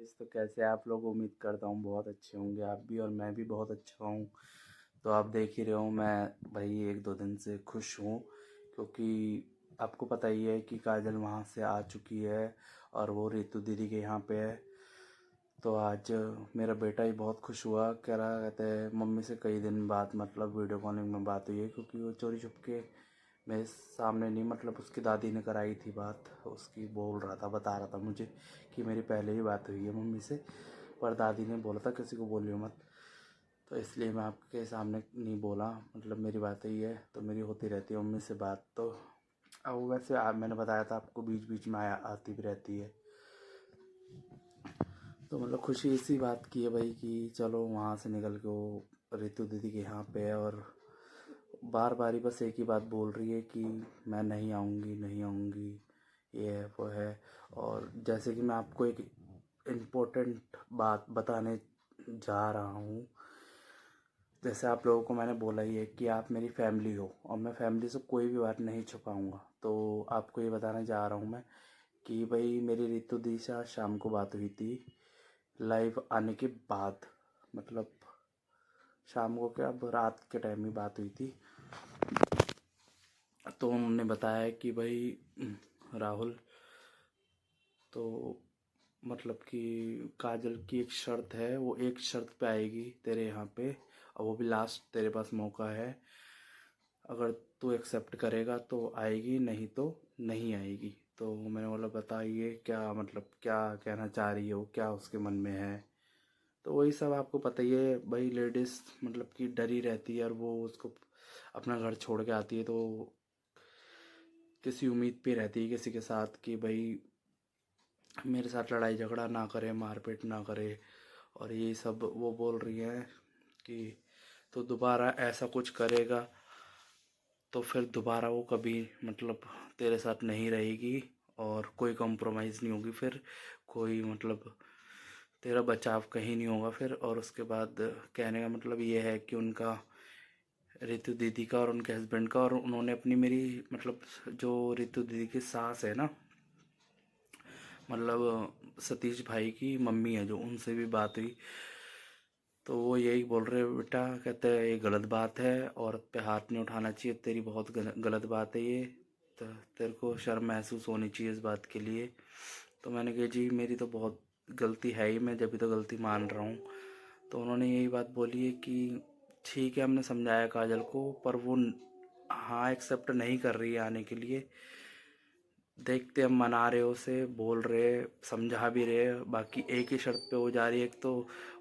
Guys, तो कैसे आप लोग। उम्मीद करता हूँ बहुत अच्छे होंगे आप भी और मैं भी बहुत अच्छा हूँ। तो आप देख ही रहे हो, मैं भाई एक दो दिन से खुश हूँ क्योंकि आपको पता ही है कि काजल वहाँ से आ चुकी है और वो रितु दीदी के यहाँ पे है। तो आज मेरा बेटा ही बहुत खुश हुआ, कह रहा कहते हैं मम्मी से कई दिन बाद मतलब वीडियो कॉलिंग में बात हुई है, क्योंकि वो चोरी छुप के मेरे सामने नहीं, मतलब उसकी दादी ने कराई थी बात। उसकी बोल रहा था, बता रहा था मुझे कि मेरी पहले ही बात हुई है मम्मी से, पर दादी ने बोला था किसी को बोलियो मत। तो इसलिए मैं आपके सामने नहीं बोला, मतलब मेरी बात ही है। तो मेरी होती रहती है मम्मी से बात। तो अब वैसे मैंने बताया था आपको, बीच बीच में आती भी रहती है। तो मतलब खुशी इसी बात की है भाई कि चलो वहाँ से निकल के वो रितु दीदी के यहाँ पे है, और बार बार ही बस एक ही बात बोल रही है कि मैं नहीं आऊँगी, नहीं आऊँगी, ये है वो है। और जैसे कि मैं आपको एक इम्पोर्टेंट बात बताने जा रहा हूँ। जैसे आप लोगों को मैंने बोला ही है कि आप मेरी फैमिली हो और मैं फैमिली से कोई भी बात नहीं छुपाऊँगा। तो आपको ये बताने जा रहा हूँ मैं कि भाई मेरी रितु दी से आज शाम को बात हुई थी, लाइव आने के बाद। मतलब शाम को क्या, अब रात के टाइम ही बात हुई थी। तो उन्होंने बताया कि भाई राहुल, तो मतलब कि काजल की एक शर्त है, वो एक शर्त पे आएगी तेरे यहाँ पे, और वो भी लास्ट तेरे पास मौका है। अगर तू एक्सेप्ट करेगा तो आएगी, नहीं तो नहीं आएगी। तो मैंने बोला बताइए क्या, मतलब क्या कहना चाह रही हो, क्या उसके मन में है। तो वही सब आपको पता ही है भाई, लेडीज़ मतलब कि डरी रहती है और वो उसको अपना घर छोड़ के आती है तो किसी उम्मीद पे रहती है किसी के साथ कि भाई मेरे साथ लड़ाई झगड़ा ना करे, मारपीट ना करे। और ये सब वो बोल रही है कि तो दोबारा ऐसा कुछ करेगा तो फिर दोबारा वो कभी मतलब तेरे साथ नहीं रहेगी और कोई कॉम्प्रोमाइज़ नहीं होगी फिर, कोई मतलब तेरा बचाव कहीं नहीं होगा फिर। और उसके बाद कहने का मतलब ये है कि उनका, रितु दीदी का और उनके हस्बैंड का, और उन्होंने अपनी मेरी मतलब जो रितु दीदी की सास है ना, मतलब सतीश भाई की मम्मी है जो, उनसे भी बात हुई। तो वो यही बोल रहे बेटा, कहते हैं ये गलत बात है, औरत पे हाथ नहीं उठाना चाहिए, तेरी बहुत गलत बात है ये। तो तेरे को शर्म महसूस होनी चाहिए इस बात के लिए। तो मैंने कहा जी मेरी तो बहुत गलती है ही, मैं जब भी तो गलती मान रहा हूँ। तो उन्होंने यही बात बोली है कि ठीक है, हमने समझाया काजल को, पर वो हाँ एक्सेप्ट नहीं कर रही है आने के लिए। देखते हम, मना रहे उसे, बोल रहे, समझा भी रहे, बाकी एक ही शर्त पे हो जा रही है। एक तो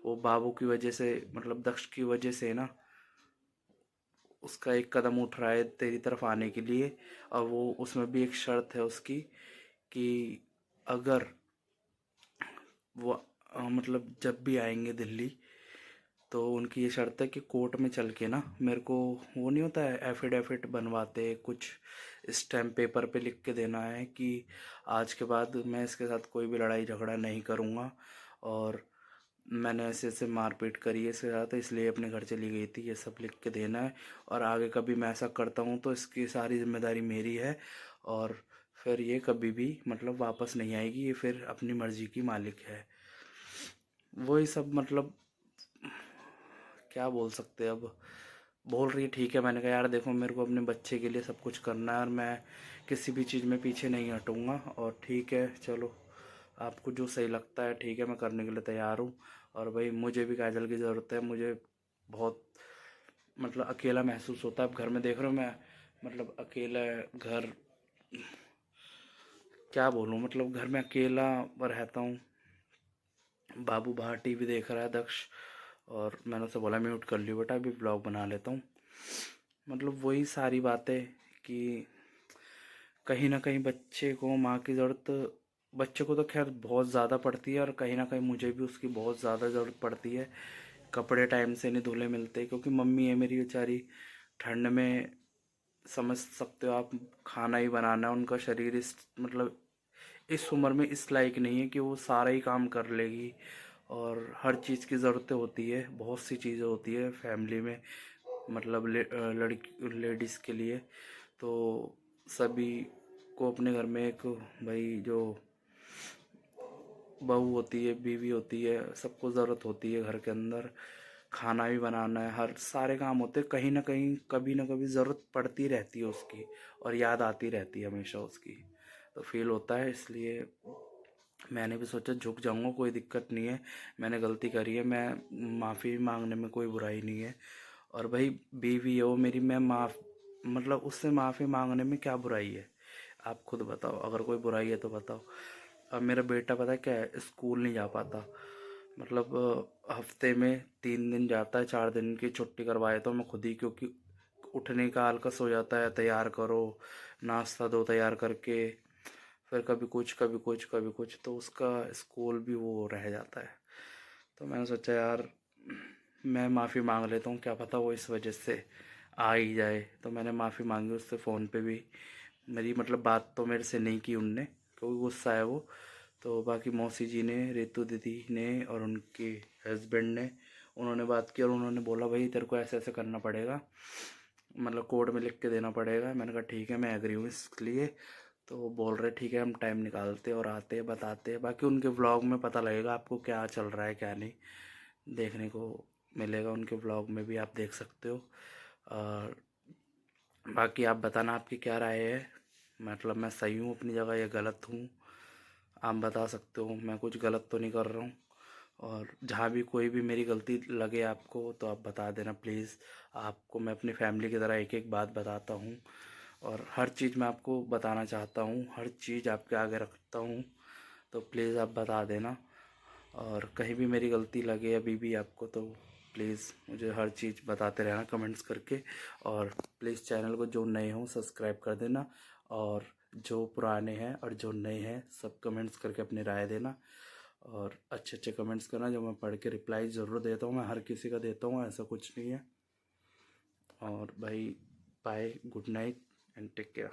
वो बाबू की वजह से, मतलब दक्ष की वजह से ना, उसका एक कदम उठ रहा है तेरी तरफ आने के लिए। और वो उसमें भी एक शर्त है उसकी कि अगर वो मतलब जब भी आएंगे दिल्ली, तो उनकी ये शर्त है कि कोर्ट में चल के ना मेरे को, वो नहीं होता है एफिडेविट बनवाते, कुछ स्टैम्प पेपर पे लिख के देना है कि आज के बाद मैं इसके साथ कोई भी लड़ाई झगड़ा नहीं करूँगा, और मैंने ऐसे ऐसे मारपीट करी है इसके साथ, इसलिए अपने घर चली गई थी, ये सब लिख के देना है। और आगे कभी मैं ऐसा करता हूँ तो इसकी सारी जिम्मेदारी मेरी है, और फिर ये कभी भी मतलब वापस नहीं आएगी, ये फिर अपनी मर्जी की मालिक है। वही सब मतलब क्या बोल सकते हैं अब। बोल रही है ठीक है, मैंने कहा यार देखो मेरे को अपने बच्चे के लिए सब कुछ करना है और मैं किसी भी चीज़ में पीछे नहीं हटूँगा, और ठीक है चलो आपको जो सही लगता है ठीक है, मैं करने के लिए तैयार हूँ। और भाई मुझे भी काजल की ज़रूरत है, मुझे बहुत मतलब अकेला महसूस होता है। अब घर में देख रहे हो मैं, मतलब अकेला घर, क्या बोलूँ, मतलब घर में अकेला रहता हूँ। बाबू बाहर टीवी देख रहा है, दक्ष, और मैंने उसे बोला म्यूट कर लियो बेटा, अभी ब्लॉग बना लेता हूँ। मतलब वही सारी बातें कि कहीं ना कहीं बच्चे को माँ की ज़रूरत, बच्चे को तो खैर बहुत ज़्यादा पड़ती है, और कहीं ना कहीं मुझे भी उसकी बहुत ज़्यादा ज़रूरत पड़ती है। कपड़े टाइम से नहीं धुले मिलते क्योंकि मम्मी है मेरी बेचारी, ठंड में समझ सकते हो आप, खाना ही बनाना है, उनका शरीर इस मतलब इस उम्र में इस लायक नहीं है कि वो सारा ही काम कर लेगी। और हर चीज़ की ज़रूरतें होती है, बहुत सी चीज़ें होती है फैमिली में, मतलब लड़की लेडीज़ के लिए। तो सभी को अपने घर में एक भाई जो बहू होती है, बीवी होती है, सबको ज़रूरत होती है घर के अंदर। खाना भी बनाना है, हर सारे काम होते हैं, कहीं ना कहीं कभी ना कभी ज़रूरत पड़ती रहती है उसकी, और याद आती रहती है हमेशा उसकी। तो फील होता है, इसलिए मैंने भी सोचा झुक जाऊंगा, कोई दिक्कत नहीं है, मैंने गलती करी है, मैं माफ़ी मांगने में कोई बुराई नहीं है। और भाई बीवी है वो मेरी, मैं माफ़ मतलब उससे माफ़ी मांगने में क्या बुराई है? आप खुद बताओ, अगर कोई बुराई है तो बताओ। अब मेरा बेटा पता है क्या है, स्कूल नहीं जा पाता, मतलब हफ्ते में 3 दिन जाता है, 4 दिन की छुट्टी करवाए तो मैं खुद ही, क्योंकि उठने का आलकस हो जाता है, तैयार करो, नाश्ता दो तैयार करके, फिर कभी कुछ कभी कुछ कभी कुछ, तो उसका स्कूल भी वो रह जाता है। तो मैंने सोचा यार मैं माफ़ी मांग लेता हूँ, क्या पता वो इस वजह से आ ही जाए। तो मैंने माफ़ी मांगी उससे फ़ोन पे भी, मेरी मतलब बात तो मेरे से नहीं की उनने, क्योंकि गुस्सा है वो। तो बाकी मौसी जी ने, रितु दीदी ने और उनके हस्बैंड ने, उन्होंने बात की और उन्होंने बोला भाई तेरे को ऐसे ऐसे करना पड़ेगा, मतलब कोर्ट में लिख के देना पड़ेगा। मैंने कहा ठीक है, मैं एग्री हूँ इसके लिए। तो वो बोल रहे ठीक है, हम टाइम निकालते और आते हैं, बताते हैं। बाकी उनके व्लॉग में पता लगेगा आपको क्या चल रहा है क्या नहीं, देखने को मिलेगा उनके व्लॉग में भी, आप देख सकते हो। और बाकी आप बताना आपकी क्या राय है, मतलब मैं सही हूँ अपनी जगह या गलत हूँ, आप बता सकते हो, मैं कुछ गलत तो नहीं कर रहा हूँ। और जहाँ भी कोई भी मेरी गलती लगे आपको तो आप बता देना प्लीज़। आपको मैं अपनी फैमिली की तरह एक एक बात बताता हूँ, और हर चीज़ मैं आपको बताना चाहता हूँ, हर चीज़ आपके आगे रखता हूँ। तो प्लीज़ आप बता देना, और कहीं भी मेरी गलती लगे अभी भी आपको तो प्लीज़ मुझे हर चीज़ बताते रहना कमेंट्स करके। और प्लीज़ चैनल को जो नए हों सब्सक्राइब कर देना, और जो पुराने हैं और जो नए हैं सब कमेंट्स करके अपनी राय देना, और अच्छे अच्छे कमेंट्स करना जो मैं पढ़ के रिप्लाई ज़रूर देता हूँ, मैं हर किसी का देता हूँ, ऐसा कुछ नहीं है। और भाई bye, good night and take care.